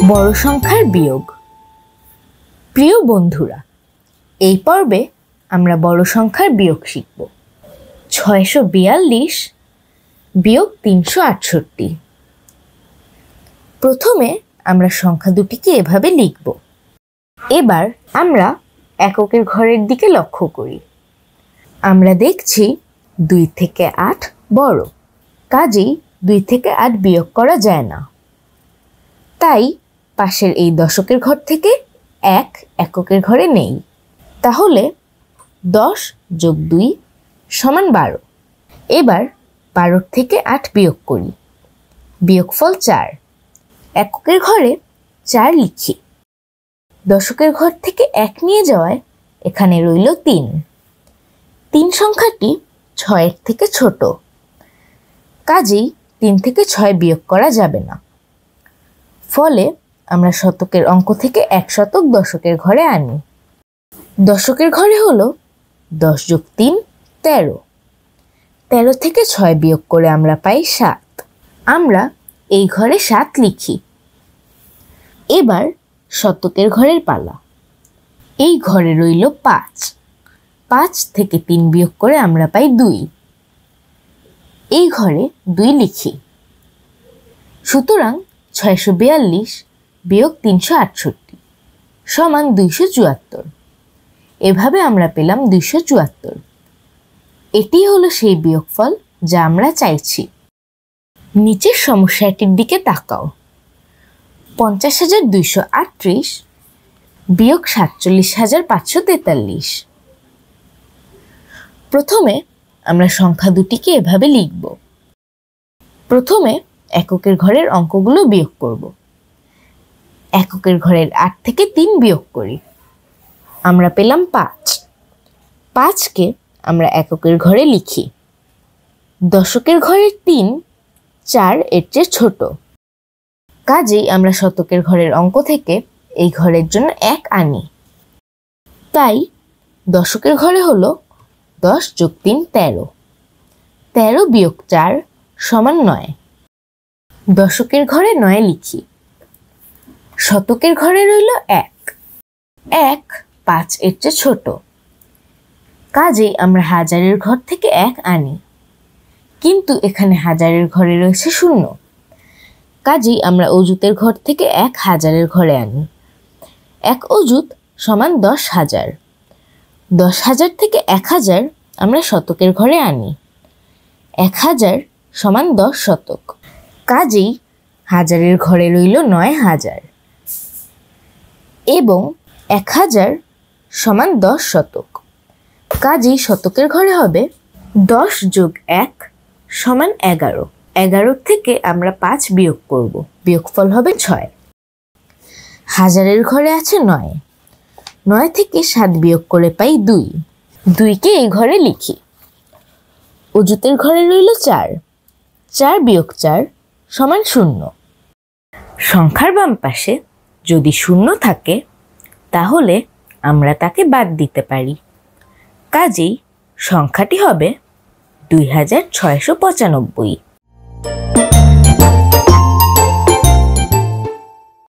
বড় সংখ্যার বিয়োগ। প্রিয় বন্ধুরা, এই পর্বে আমরা বড় সংখ্যার বিয়োগ শিখব। 642 বিয়োগ 368। প্রথমে আমরা সংখ্যা দুটিকে এভাবে লিখব। এবার আমরা এককের ঘরের দিকে লক্ষ্য করি। আমরা দেখছি 2 থেকে 8 বড়, কাজেই 2 থেকে 8 বিয়োগ করা যায় না। তাই পাশের এই দশকের ঘর থেকে 1 এককের ঘরে নেই। তাহলে 10 যোগ 2 সমান 12। এবার 12 থেকে 8 বিয়োগ করি। বিয়োগফল 4। এককের ঘরে 4 লিখি। দশকের ঘর থেকে 1 নিয়ে যাওয়ায় এখানে রইল 3। 3 সংখ্যাটি 6 থেকে ছোট, কাজেই 3 থেকে 6 বিয়োগ করা যাবে না। ফলে আমরা শতকের অঙ্ক থেকে 1 শতক দশকের ঘরে আনি। দশকের ঘরে হলো 10 যোগ 3 13। 13 থেকে 6 বিয়োগ করে আমরা পাই 7। আমরা এই ঘরে 7 লিখি। এবার শতকের ঘরের পালা। এই ঘরে রইল 5। 5 থেকে 3 বিয়োগ করে আমরা পাই 2। এই ঘরে 2 লিখি। সুতরাং 642 বিয়োগ 368 সমান 274। এভাবে আমরা পেলাম 274। এটি হলো সেই বিয়োগফল যা আমরা চাইছি। নিচের সমস্যাটির দিকে তাকাও। 50,238 বিয়োগ 47,543। প্রথমে আমরা সংখ্যা দুটিকে এভাবে লিখব। প্রথমে এককের ঘরের অঙ্কগুলো বিয়োগ করব। এককের ঘরের 8 থেকে 3 বিয়োগ করি। আমরা পেলাম 5। 5কে আমরা এককের ঘরে লিখি। দশকের ঘরের 3 4 এর চেয়ে ছোট, কাজেই আমরা শতকের ঘরের অঙ্ক থেকে এই ঘরের জন্য 1 আনি। তাই দশকের ঘরে হলো 10 যোগ 3 13। 13 বিয়োগ 4 সমান 9। দশকের ঘরে 9 লিখি। শতকের ঘরে রইল 1। 1 5 এর চেয়ে ছোট, কাজেই আমরা হাজারের ঘর থেকে 1 আনি। কিন্তু এখানে হাজারের ঘরে রয়েছে 0, কাজেই আমরা অযুতের ঘর থেকে 1 হাজারের ঘরে আনি। 1 অযুত সমান 10,000। 10,000 থেকে 1,000 আমরা শতকের ঘরে আনি। 1,000 সমান 10 শতক, কাজেই হাজারের ঘরে রইল 9,000 এবং 1,000 সমান 10 শতক, কাজেই শতকের ঘরে হবে 10 যোগ 1 সমান 11। 11 থেকে আমরা 5 বিয়োগ করব। বিয়োগফল হবে 6। হাজারের ঘরে আছে 9। 9 থেকে 7 বিয়োগ করে পাই 2। 2কে এই ঘরে লিখি। অযুতের ঘরে রইল 4। 4 বিয়োগ 4 সমান 0। সংখ্যার বাম পাশে যদি 0 থাকে তাহলে আমরা তাকে বাদ দিতে পারি। কাজেই সংখ্যাটি হবে 2695।